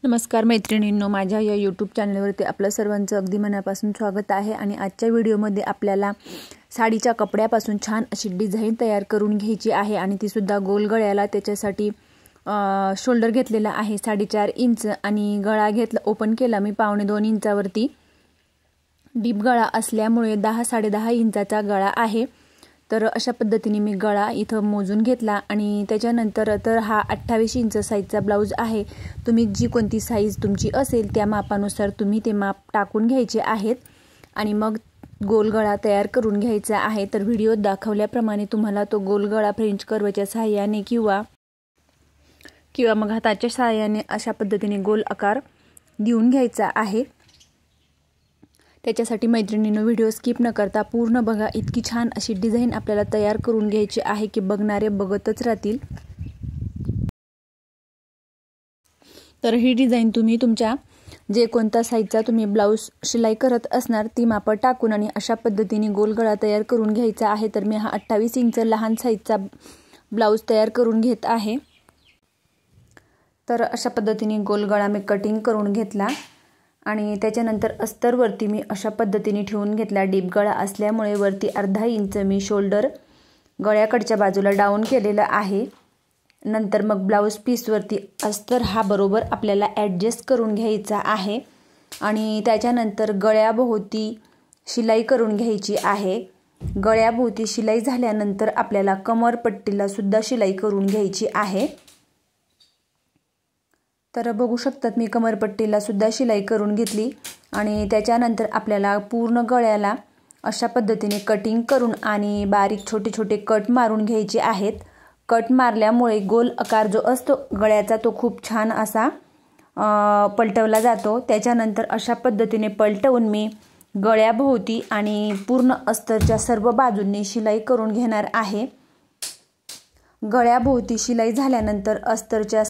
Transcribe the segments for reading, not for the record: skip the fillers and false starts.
नमस्कार मैत्रिणींनो, माझ्या या यूट्यूब चॅनलवरती आपलं सर्वांचं अगदी मनापासून स्वागत आहे। आणि आजच्या व्हिडिओमध्ये आपल्याला साडीच्या कपड्यापासून छान अशी डिझाइन तयार करून घ्यायची आहे आणि ती सुद्धा गोल गळ्याला। त्याच्यासाठी शोल्डर घेतलेला आहे 4.5 इंच आणि गळा घेतला, ओपन केला मी 1.25 इंचावरती। डीप गळा असल्यामुळे 10-10.5 इंचाचा गळा आहे। तर अशा पद्धतीने मी गळा इथं मोजून घेतला आणि त्याच्यानंतर तर हा 28 इंच साइजचा ब्लाउज आहे। तुम्ही जी कोणती साइज तुमची असेल त्या मापानुसार तुम्ही ते माप टाकून घ्यायचे आहेत आणि मग गोल गळा तयार करून घ्यायचा आहे। तर व्हिडिओत दाखवल्याप्रमाणे तुम्हाला तो गोल गळा फ्रेंच कर्वच्या सहाय्याने किंवा मग हाताच्या सहाय्याने अशा पद्धतीने गोल आकार देऊन घ्यायचा आहे। त्याच्यासाठी मैत्रिणींनो व्हिडिओ स्किप न करता पूर्ण बघा। इतकी छान अशी डिझाइन आपल्याला तयार करून घ्यायची आहे की बघणारे बघतच राहतील। तर ही डिझाइन तुम्ही तुमच्या जे कोणता साइजचा तुम्ही ब्लाउज शिलाई करत असणार ती माप टाकून आणि अशा पद्धतीने गोल गळा तयार करून घ्यायचा आहे। तर मी हा 28 इंच लहान साइजचा ब्लाउज तयार करून घेत आहे। तर अशा पद्धतीने गोल गळा मी कटिंग करून घेतला आणि त्याच्यानंतर अस्तरवरती मी अशा पद्धतीने ठेवून घेतला। डीप गळा असल्यामुळे वरती अर्धा इंच मी शोल्डर गळ्याकडच्या बाजूला डाऊन केलेला आहे। नंतर मग ब्लाउज पीसवरती अस्तर हा बरोबर आपल्याला ॲडजस्ट करून घ्यायचा आहे आणि त्याच्यानंतर गळ्याभोवती शिलाई करून घ्यायची आहे। गळ्याभोवती शिलाई झाल्यानंतर आपल्याला कमरपट्टीला सुद्धा शिलाई करून घ्यायची आहे। तर बघू शकतात मी कमरपट्टीला सुद्धा शिलाई करून घेतली आणि त्याच्यानंतर आपल्याला पूर्ण गळ्याला अशा पद्धतीने कटिंग करून आणि बारीक छोटे छोटे कट मारून घ्यायचे आहेत। कट मारल्यामुळे गोल आकार जो असतो गळ्याचा तो खूप छान असा पलटवला जातो। त्याच्यानंतर अशा पद्धतीने पलटवून मी गळ्याभोवती आणि पूर्ण अस्तरच्या सर्व बाजूंनी शिलाई करून घेणार आहे। गळ्याभोवती शिलाई झाल्यानंतर अस्तरच्या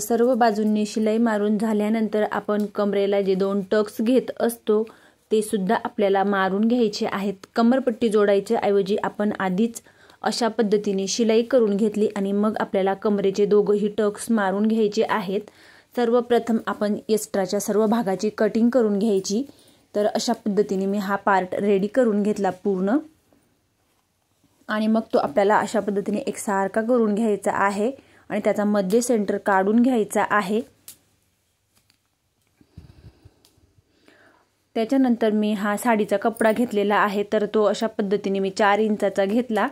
सर्व बाजूंनी शिलाई मारून झाल्यानंतर आपण कमरेला जे 2 टक्स घेत असतो ते सुद्धा आपल्याला मारून घ्यायचे आहेत। कमरपट्टी जोडायच्या ऐवजी आपण आधीच अशा पद्धतीने शिलाई करून घेतली आणि मग आपल्याला कमरेचे दोघंही टक्स मारून घ्यायचे आहेत। सर्वप्रथम आपण एक्स्ट्राच्या सर्व भागाची कटिंग करून घ्यायची। तर अशा पद्धतीने मी हा पार्ट रेडी करून घेतला पूर्ण आणि मग तो आपल्याला अशा पद्धतीने एकसारखा करून घ्यायचा आहे आणि त्याचा मध्य सेंटर काढून घ्यायचा आहे। त्याच्यानंतर मी हा साडीचा कपडा घेतलेला आहे तर तो अशा पद्धतीने मी 4 इंचाचा घेतला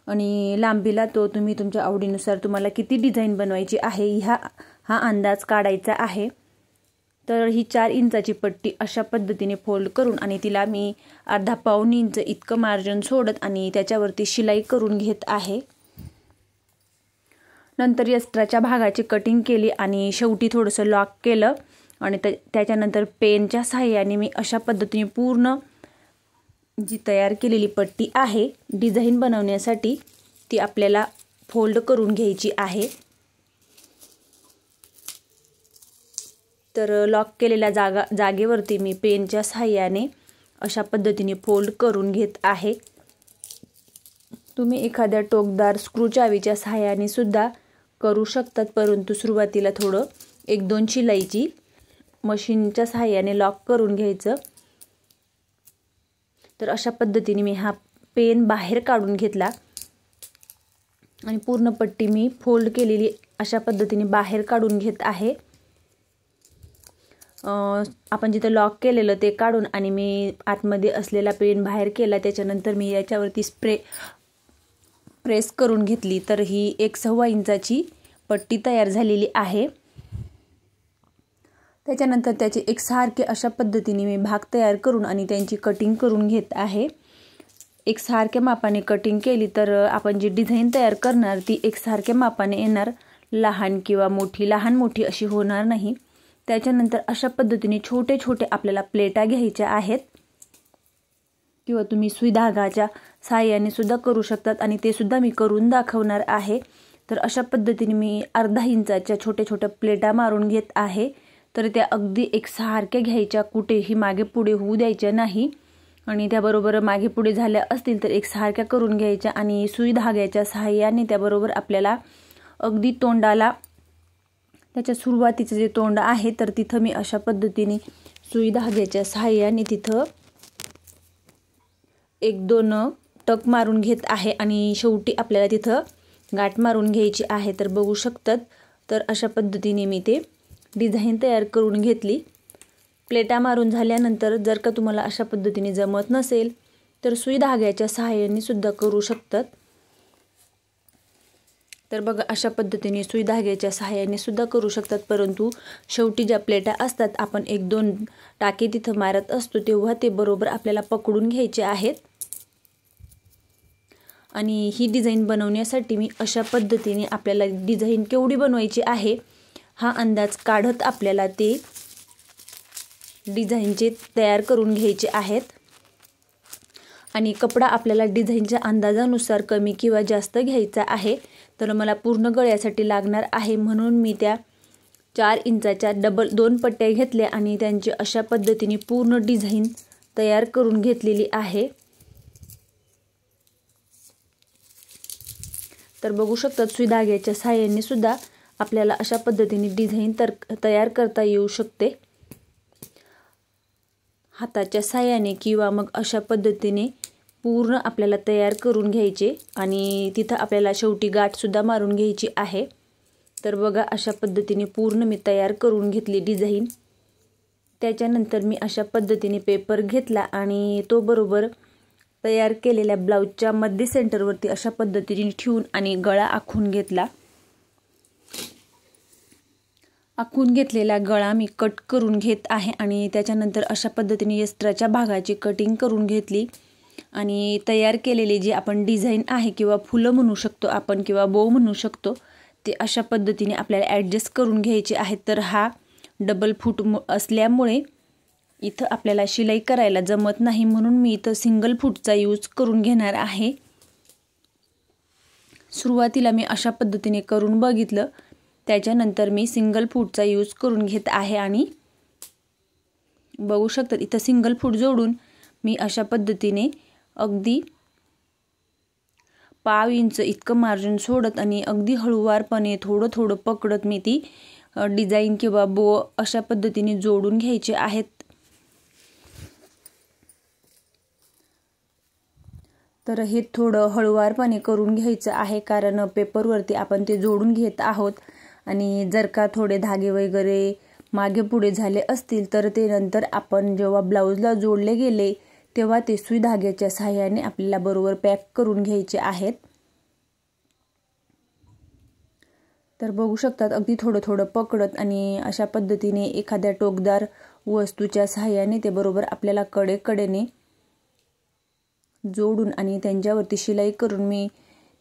आणि लांबीला तो तुम्ही तुमच्या आवडीनुसार तुम्हाला किती डिझाइन बनवायची आहे हा अंदाज काढायचा आहे। तर ही 4 इंचाची पट्टी अशा पद्धतीने फोल्ड करून आणि तिला मी अर्धा-पाऊण इंच इतकं मार्जिन सोडत आणि त्याच्यावरती शिलाई करून घेत आहे। नंतर एक्स्ट्राच्या भागाची कटिंग केली आणि शेवटी थोडंसं लॉक केलं आणि त्याच्यानंतर पेनच्या सहाय्याने मी अशा पद्धतीने पूर्ण जी तयार केलेली पट्टी आहे डिझाइन बनवण्यासाठी ती आपल्याला फोल्ड करून घ्यायची आहे। तर लॉक केलेल्या जागेवरती मी पेनच्या सहाय्याने अशा पद्धतीने फोल्ड करून घेत आहे। तुम्ही एखाद्या टोकदार स्क्रू चावीच्या सहाय्याने सुद्धा करू शकतात, परंतु सुरुवातीला थोडं 1-2 शिलाईची मशीनच्या सहाय्याने लॉक करून घ्यायचं। तर अशा पद्धतीने मी हा पेन बाहेर काढून घेतला आणि पूर्ण पट्टी मी फोल्ड केलेली अशा पद्धतीने बाहेर काढून घेत आहे। आपण जिथे लॉक केलेलं ते काढून आणि मी आतमध्ये असलेला पेन बाहेर केला। त्याच्यानंतर मी याच्यावरती प्रेस करून घेतली तर ही 1.25 इंचाची पट्टी तयार झालेली आहे। त्याच्यानंतर त्याचे एकसारखे अशा पद्धतीने मी भाग तयार करून आणि त्यांची कटिंग करून घेत आहे। एकसारख्या मापाने कटिंग केली तर आपण जी डिझाइन तयार करणार ती एकसारख्या मापाने येणार, लहान किंवा मोठी लहान मोठी अशी होणार नाही। त्याच्यानंतर अशा पद्धतीने छोटे छोटे आपल्याला प्लेटा घ्यायच्या आहेत किंवा तुम्ही सुई धागाच्या सहाय्याने सुद्धा करू शकतात आणि ते सुद्धा मी करून दाखवणार आहे। तर अशा पद्धतीने मी अर्धा इंचाच्या छोट्या छोट्या प्लेटा मारून घेत आहे। तर त्या अगदी एकसारख्या घ्यायच्या, कुठेही मागे पुढे होऊ द्यायच्या नाही आणि त्याबरोबर मागे पुढे झाल्या असतील तर एकसारख्या करून घ्यायच्या आणि सुई धाग्याच्या सहाय्याने त्याबरोबर आपल्याला अगदी तोंडाला त्याच्या सुरुवातीचं जे तोंड आहे तर तिथं मी अशा पद्धतीने सुई धाग्याच्या सहाय्याने तिथं 1-2 टक मारून घेत आहे आणि शेवटी आपल्याला तिथं गाठ मारून घ्यायची आहे। तर बघू शकतात, तर अशा पद्धतीने मी ते डिझाईन तयार करून घेतली। प्लेटा मारून झाल्यानंतर जर का तुम्हाला अशा पद्धतीने जमत नसेल तर सुई धाग्याच्या सहाय्याने सुद्धा करू शकतात। तर बघा अशा पद्धतीने सुई धाग्याच्या सहाय्याने सुद्धा करू शकतात, परंतु शेवटी ज्या प्लेटा असतात आपण 1-2 टाके तिथं मारत असतो तेव्हा ते बरोबर आपल्याला पकडून घ्यायचे आहेत। आणि ही डिझाईन बनवण्यासाठी मी अशा पद्धतीने आपल्याला डिझाईन केवढी बनवायची आहे हा अंदाज काढत आपल्याला ते डिझाईनचे तयार करून घ्यायचे आहेत। आणि कपडा आपल्याला डिझाईनच्या अंदाजानुसार कमी किंवा जास्त घ्यायचा आहे। तर मला पूर्ण गळ्यासाठी लागणार आहे म्हणून मी त्या 4 इंचाच्या डबल 2 पट्ट्या घेतल्या आणि त्यांची अशा पद्धतीने पूर्ण डिझाईन तयार करून घेतलेली आहे। तर बघू शकतात सुई धाग्याच्या सहाय्याने सुद्धा आपल्याला अशा पद्धतीने डिझाईन तयार करता येऊ शकते। हाताच्या सहाय्याने किंवा मग अशा पद्धतीने पूर्ण आपल्याला तयार करून घ्यायचे आणि तिथं आपल्याला शेवटी गाठ सुद्धा मारून घ्यायची आहे। तर बघा अशा पद्धतीने पूर्ण मी तयार करून घेतली डिझाईन। त्याच्यानंतर मी अशा पद्धतीने पेपर घेतला आणि तो बरोबर तयार केलेल्या ब्लाऊजच्या मध्य सेंटरवरती अशा पद्धतीने ठेवून आणि गळा आखून घेतला। आखून घेतलेला गळा मी कट करून घेत आहे आणि त्याच्यानंतर अशा पद्धतीने एक्स्ट्राच्या भागाची कटिंग करून घेतली आणि तयार केलेली जी आपण डिझाईन आहे किंवा फुलं म्हणू शकतो आपण किंवा बो म्हणू शकतो ते अशा पद्धतीने आपल्याला ॲडजस्ट करून घ्यायचे आहेत। तर हा डबल फूट असल्यामुळे इथं आपल्याला शिलाई करायला जमत नाही म्हणून मी इथं सिंगल फूटचा यूज करून घेणार आहे। सुरुवातीला मी अशा पद्धतीने करून बघितलं, त्याच्यानंतर मी सिंगल फूटचा यूज करून घेत आहे आणि बघू शकतात इथं सिंगल फूट जोडून मी अशा पद्धतीने अगदी पाव इंच इतकं मार्जिन सोडत आणि अगदी हळूवारपणे थोडं थोडं पकडत मी ती डिझाईन किंवा बो अशा पद्धतीने जोडून घ्यायचे आहेत। तर हे थोडं हळूवारपणे करून घ्यायचं आहे कारण पेपरवरती आपण ते जोडून घेत आहोत आणि जर का थोडे धागे वगैरे मागे पुढे झाले असतील तर ते नंतर आपण जेव्हा ब्लाऊजला जोडले गेले तेव्हा ते सुई धाग्याच्या सहाय्याने आपल्याला बरोबर पॅक करून घ्यायचे आहेत। तर बघू शकतात अगदी थोडं थोडं पकडत आणि अशा पद्धतीने एखाद्या टोकदार वस्तूच्या सहाय्याने ते बरोबर आपल्याला कडेने जोडून आणि त्यांच्यावरती शिलाई करून मी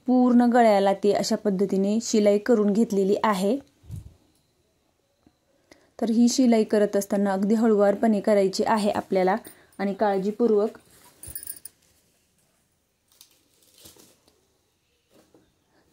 पूर्ण गळ्याला ती अशा पद्धतीने शिलाई करून घेतलेली आहे। तर ही शिलाई करत असताना अगदी हळूवारपणे करायची आहे आपल्याला आणि काळजीपूर्वक।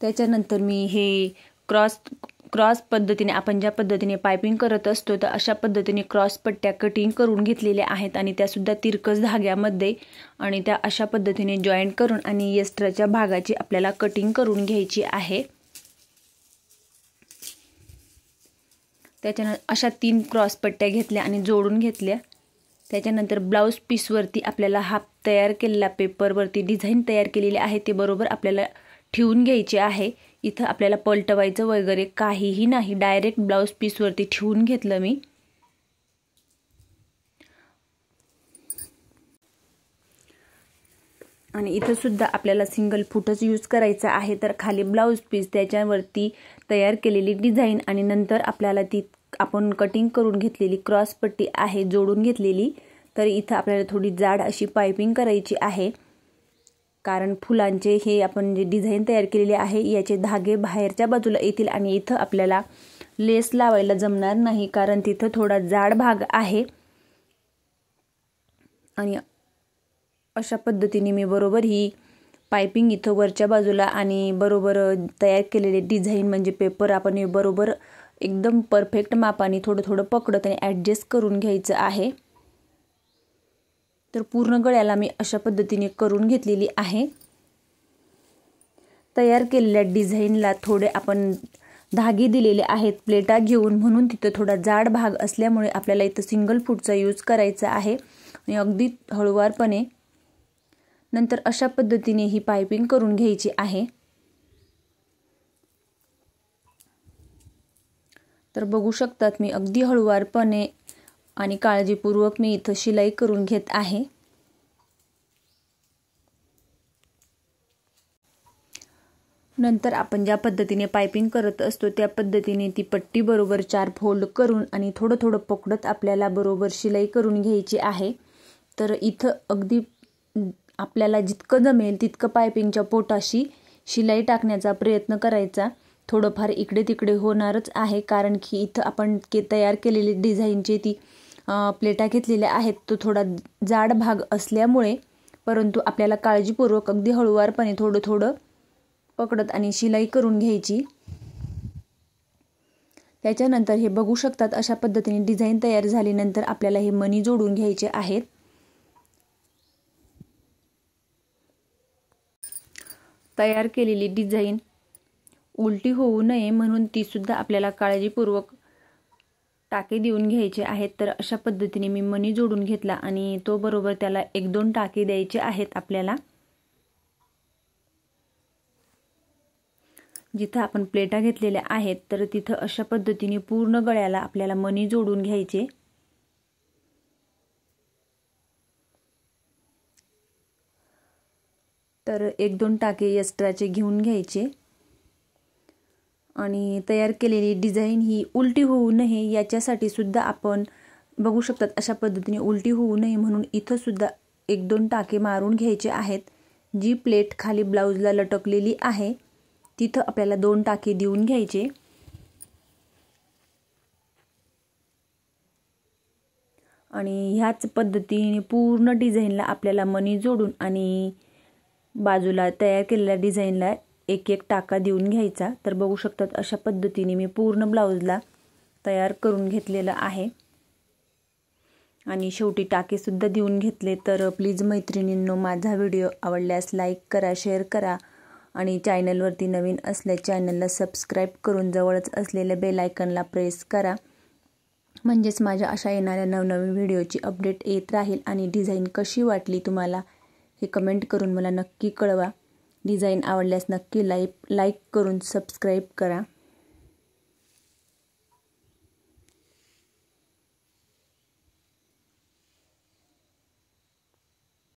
त्याच्यानंतर मी हे क्रॉस पद्धतीने आपण ज्या पद्धतीने पायपिंग करत असतो तर अशा पद्धतीने क्रॉस पट्ट्या कटिंग करून घेतलेल्या आहेत आणि त्या सुद्धा तिरकस धाग्यामध्ये आणि त्या अशा पद्धतीने जॉईंट करून आणि एक्स्ट्राच्या भागाची आपल्याला कटिंग करून घ्यायची आहे। त्याच्यानंतर अशा 3 क्रॉस पट्ट्या घेतल्या आणि जोडून घेतल्या। त्याच्यानंतर ब्लाऊज पीसवरती आपल्याला हा तयार केलेला पेपरवरती डिझाईन तयार केलेली आहे ते बरोबर आपल्याला ठेवून घ्यायचे आहे। इथं आपल्याला पलटवायचं वगैरे काहीही नाही, डायरेक्ट ब्लाऊज पीसवरती ठेवून घेतलं मी। आणि इथं सुद्धा आपल्याला सिंगल फूटच यूज करायचा आहे। तर खाली ब्लाऊज पीस त्याच्यावरती तयार केलेली डिझाईन आणि नंतर आपल्याला ती आपण कटिंग करून घेतलेली क्रॉस पट्टी आहे जोडून घेतलेली। तर इथं आपल्याला थोडी जाड अशी पायपिंग करायची आहे कारण फुलांचे हे आपण जे डिझाईन तयार केलेले आहे याचे धागे बाहेरच्या बाजूला येतील आणि इथं आपल्याला लेस लावायला जमणार नाही कारण तिथं थोडा जाड भाग आहे। आणि अशा पद्धतीने मी बरोबर ही पायपिंग इथं वरच्या बाजूला आणि बरोबर तयार केलेले डिझाईन म्हणजे पेपर आपण बरोबर एकदम परफेक्ट मापाने थोडं थोडं पकडत आणि ॲडजस्ट करून घ्यायचं आहे। तर पूर्ण गळ्याला मी अशा पद्धतीने करून घेतलेली आहे। तयार केलेल्या डिझाईनला थोडे आपण धागे दिलेले आहेत प्लेटा घेऊन, म्हणून तिथं थोडा जाड भाग असल्यामुळे आपल्याला इथं सिंगल फूटचा यूज करायचा आहे आणि अगदी हळूवारपणे नंतर अशा पद्धतीने ही पाइपिंग करून घ्यायची आहे। तर बघू शकतात मी अगदी हळूवारपणे आणि काळजीपूर्वक मी इथं शिलाई करून घेत आहे। नंतर आपण ज्या पद्धतीने पाइपिंग करत असतो त्या पद्धतीने ती पट्टी बरोबर 4 फोल्ड करून आणि थोडं थोडं पकडत आपल्याला बरोबर शिलाई करून घ्यायची आहे। तर इथं अगदी आपल्याला जितकं जमेल तितकं पाइपिंगच्या पोटाशी शिलाई टाकण्याचा प्रयत्न करायचा। थोडंफार इकडे तिकडे होणारच आहे, कारण की इथं आपण तयार केलेली डिझाईनची ती प्लेटा घेतलेल्या आहेत, तो थोडा जाड भाग असल्यामुळे, परंतु आपल्याला काळजीपूर्वक अगदी हळूवारपणे थोडं थोडं पकडत आणि शिलाई करून घ्यायची। त्याच्यानंतर हे बघू शकतात अशा पद्धतीने डिझाईन तयार झाल्यानंतर आपल्याला हे मणी जोडून घ्यायचे आहेत। तयार केलेली डिझाईन उलटी होऊ नये म्हणून ती सुद्धा आपल्याला काळजीपूर्वक टाके देऊन घ्यायचे आहेत। तर अशा पद्धतीने मी मणी जोडून घेतला आणि तो बरोबर त्याला 1-2 टाके द्यायचे आहेत आपल्याला। जिथं आपण प्लेटा घेतलेल्या आहेत तर तिथं अशा पद्धतीने पूर्ण गळ्याला आपल्याला मणी जोडून घ्यायचे। तर 1-2 टाके एक्स्ट्राचे घेऊन घ्यायचे आणि तयार केलेली डिझाईन ही उलटी होऊ नये याच्यासाठी सुद्धा आपण बघू शकतात अशा पद्धतीने उलटी होऊ नये म्हणून इथं सुद्धा 1-2 टाके मारून घ्यायचे आहेत। जी प्लेट खाली ब्लाउजला लटकलेली आहे तिथं आपल्याला 2 टाके देऊन घ्यायचे आणि ह्याच पद्धतीने पूर्ण डिझाईनला आपल्याला मणी जोडून आणि बाजूला तयार केलेल्या डिझाईनला 1-1 टाका देऊन घ्यायचा। तर बघू शकतात अशा पद्धतीने मी पूर्ण ब्लाउजला तयार करून घेतलेलं आहे आणि शेवटी टाके सुद्धा देऊन घेतले। तर प्लीज मैत्रिणींनो, माझा व्हिडिओ आवडल्यास लाईक करा, शेअर करा आणि चॅनलवरती नवीन असल्यास चॅनलला सबस्क्राईब करून जवळच असलेल्या बेल आयकॉनला प्रेस करा, म्हणजेच माझ्या अशा येणाऱ्या नवनवीन व्हिडिओची अपडेट येत राहील। आणि डिझाईन कशी वाटली तुम्हाला हे कमेंट करून मला नक्की कळवा। डिझाईन आवडल्यास नक्की लाईक करून सबस्क्राईब करा।